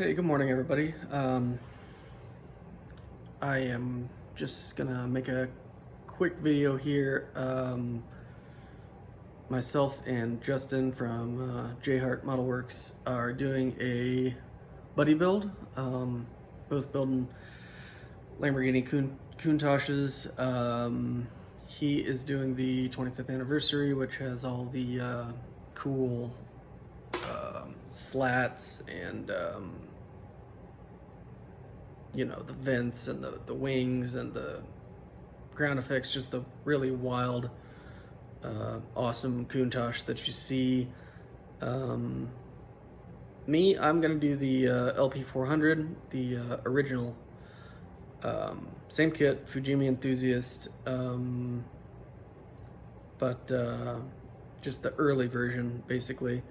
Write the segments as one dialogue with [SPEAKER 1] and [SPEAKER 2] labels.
[SPEAKER 1] Hey, good morning, everybody. I am just gonna make a quick video here. Myself and Justin from J Hart Model Works are doing a buddy build. Both building Lamborghini Countaches. He is doing the 25th anniversary, which has all the cool slats and you know, the vents and the wings and the ground effects, just the really wild awesome Countach that you see. Me, I'm gonna do the LP400, the original, same kit, Fujimi Enthusiast, but just the early version, basically.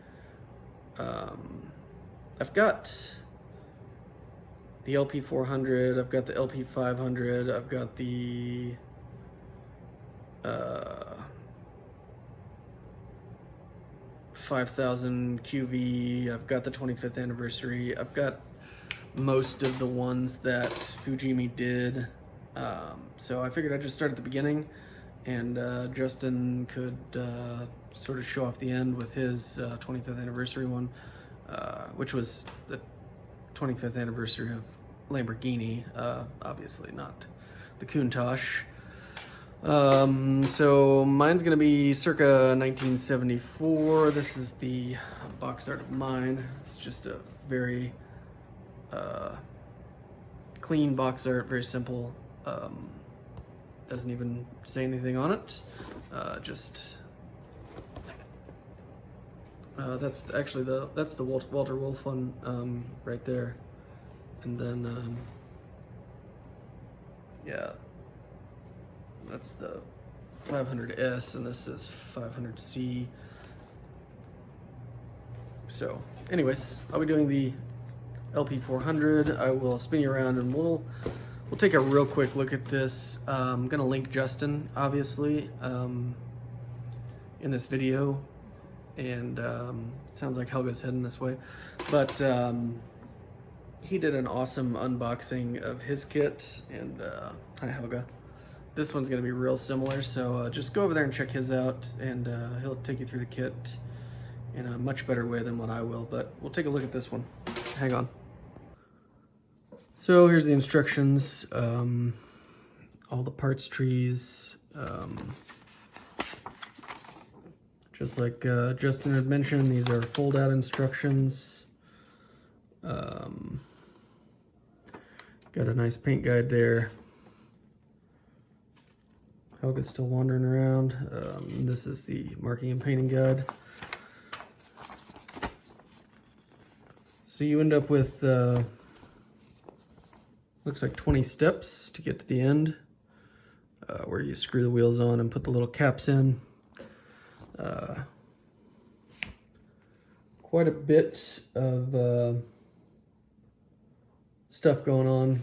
[SPEAKER 1] I've got the LP400, I've got the LP500, I've got the 5000 QV, I've got the 25th anniversary, I've got most of the ones that Fujimi did. So I figured I'd just start at the beginning, and Justin could sort of show off the end with his 25th anniversary one, which was the 25th anniversary of Lamborghini, obviously not the Countach. So mine's gonna be circa 1974. This is the box art of mine. It's just a very clean box art, very simple. Doesn't even say anything on it. That's actually that's the Walter Wolf one right there, and then yeah, that's the 500S, and this is 500C. So, anyways, I'll be doing the LP400. I will spin you around, and we'll take a real quick look at this. I'm gonna link Justin, obviously, in this video. And sounds like Helga's heading this way, but he did an awesome unboxing of his kit, and hi Helga. This one's gonna be real similar, so just go over there and check his out, and he'll take you through the kit in a much better way than what I will, but we'll take a look at this one. Hang on. So here's the instructions, all the parts trees, just like Justin had mentioned, these are fold-out instructions. Got a nice paint guide there. Helga's still wandering around. This is the marking and painting guide. So you end up with, looks like 20 steps to get to the end, where you screw the wheels on and put the little caps in. Quite a bit of stuff going on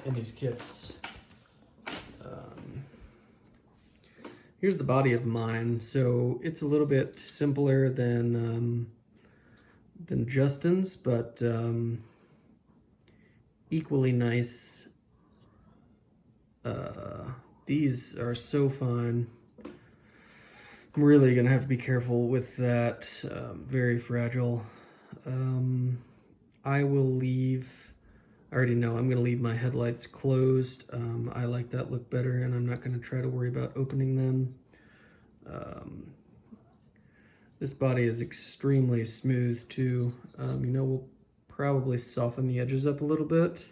[SPEAKER 1] in these kits. Here's the body of mine. So it's a little bit simpler than Justin's, but equally nice. These are so fine. I'm really gonna have to be careful with that. Very fragile. I already know I'm gonna leave my headlights closed. I like that look better, and I'm not gonna try to worry about opening them. This body is extremely smooth too. You know, we'll probably soften the edges up a little bit,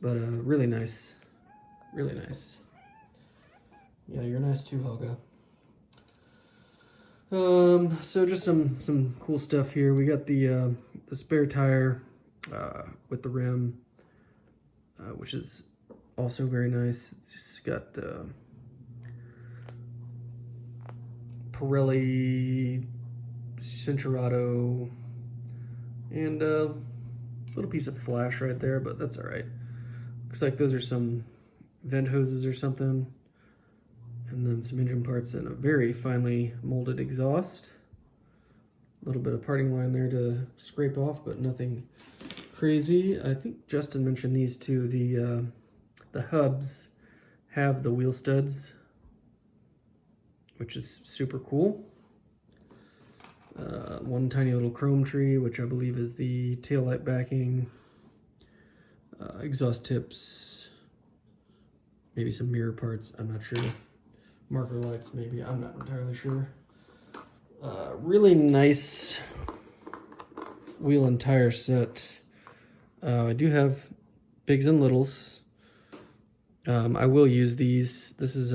[SPEAKER 1] but really nice, really nice. Yeah, you're nice too, Helga. So just some cool stuff here. We got the spare tire with the rim, which is also very nice. It's just got Pirelli Cinturato and a little piece of flash right there, but that's all right. Looks like those are some vent hoses or something. And then some engine parts and a very finely molded exhaust. A little bit of parting line there to scrape off, but nothing crazy. I think Justin mentioned these too. The hubs have the wheel studs, which is super cool. One tiny little chrome tree, which I believe is the taillight backing, exhaust tips, maybe some mirror parts, I'm not sure. Marker lights, maybe, I'm not entirely sure. Really nice wheel and tire set. I do have bigs and littles. I will use these. This is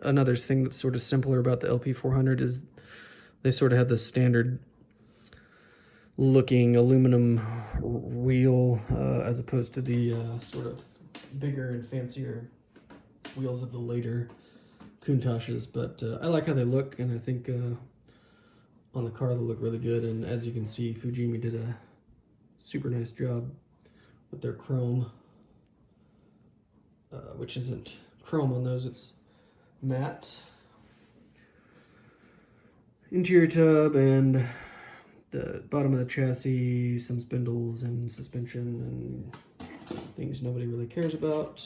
[SPEAKER 1] another thing that's sort of simpler about the LP400 is they sort of have the standard looking aluminum wheel as opposed to the sort of bigger and fancier wheels of the later Countaches. But I like how they look, and I think on the car they look really good. And as you can see, Fujimi did a super nice job with their chrome, which isn't chrome on those, it's matte. Interior tub and the bottom of the chassis, some spindles and suspension and things nobody really cares about.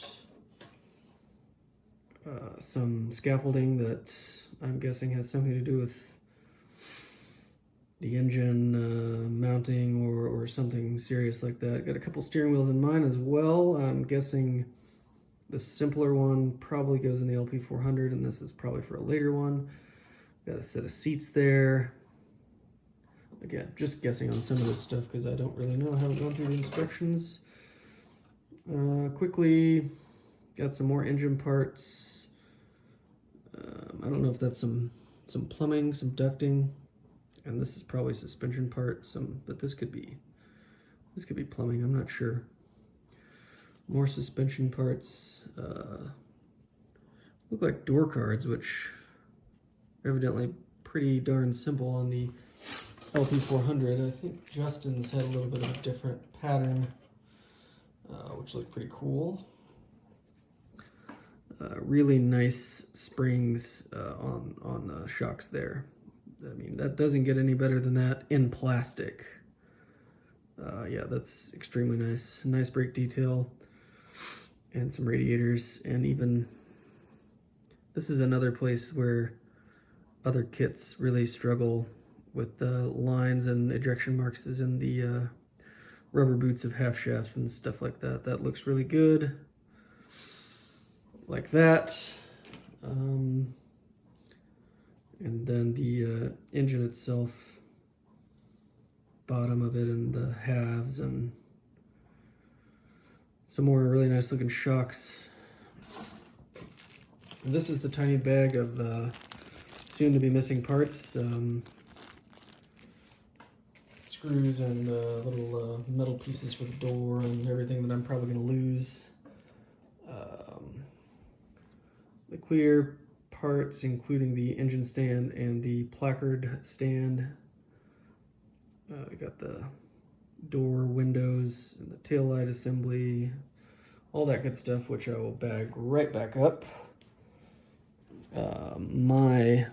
[SPEAKER 1] Some scaffolding that I'm guessing has something to do with the engine mounting or something serious like that. Got a couple steering wheels in mine as well. I'm guessing the simpler one probably goes in the LP400, and this is probably for a later one. Got a set of seats there. Again, just guessing on some of this stuff because I don't really know. I haven't gone through the instructions. Quickly, got some more engine parts. I don't know if that's some plumbing, some ducting, and this is probably suspension part. But this could be plumbing. I'm not sure. More suspension parts. Look like door cards, which evidently pretty darn simple on the LP400. I think Justin's had a little bit of a different pattern, which looked pretty cool. Really nice springs on the shocks there. I mean, that doesn't get any better than that in plastic. Yeah, that's extremely nice. Nice brake detail and some radiators, and even this is another place where other kits really struggle with the lines and ejection marks is in the rubber boots of half shafts and stuff like that. That looks really good. Like that. And then the engine itself, bottom of it and the halves, and some more really nice looking shocks. And this is the tiny bag of soon to be missing parts. Screws and little metal pieces for the door and everything that I'm probably going to lose. The clear parts, including the engine stand and the placard stand. I got the door, windows, and the taillight assembly, all that good stuff, which I will bag right back up. My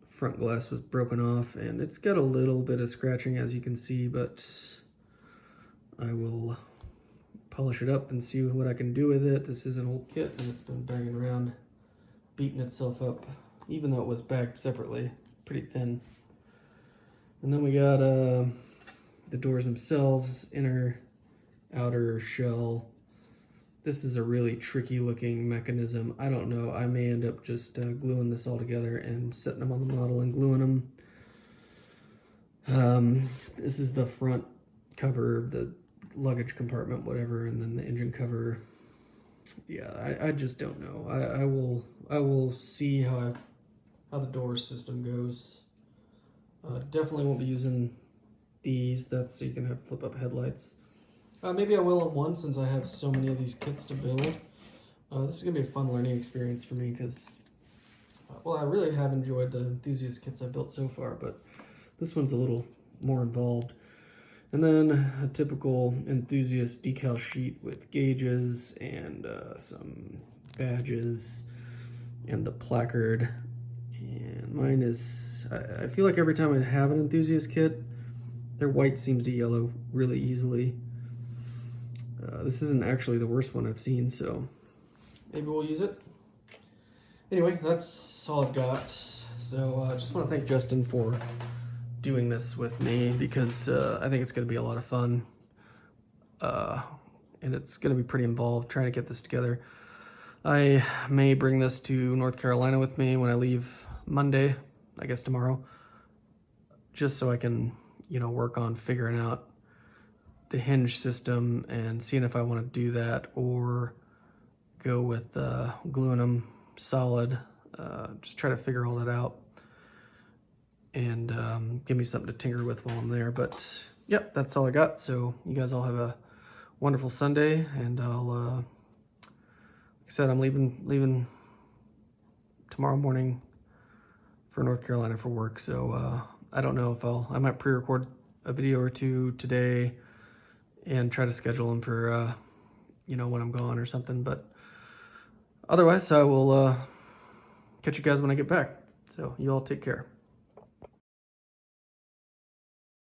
[SPEAKER 1] front glass was broken off, and it's got a little bit of scratching, as you can see, but I will polish it up and see what I can do with it. This is an old kit, and it's been banging around, beating itself up, even though it was bagged separately, pretty thin. And then we got the doors themselves, inner, outer shell. This is a really tricky looking mechanism. I don't know, I may end up just gluing this all together and setting them on the model and gluing them. This is the front cover, the luggage compartment, whatever, and then the engine cover. Yeah, I just don't know. I will see how the door system goes. Definitely won't be using these. That's so you can have flip up headlights. Maybe I will on one, since I have so many of these kits to build. This is gonna be a fun learning experience for me because, well, I really have enjoyed the enthusiast kits I've built so far, but this one's a little more involved. And then a typical enthusiast decal sheet with gauges and some badges and the placard. And mine is, I feel like every time I have an enthusiast kit, Their white seems to yellow really easily. This isn't actually the worst one I've seen, so maybe we'll use it. Anyway, that's all I've got. So I just want to thank Justin for doing this with me, because I think it's going to be a lot of fun. And it's going to be pretty involved trying to get this together. I may bring this to North Carolina with me when I leave Monday, I guess tomorrow, just so I can, you know, work on figuring out the hinge system and seeing if I want to do that or go with gluing them solid. Just try to figure all that out and give me something to tinker with while I'm there. But yep, that's all I got. So you guys all have a wonderful Sunday, and I'll like I said, I'm leaving tomorrow morning for North Carolina for work. So I don't know if I might pre-record a video or two today and try to schedule them for you know, when I'm gone or something. But otherwise, I will catch you guys when I get back. So you all take care.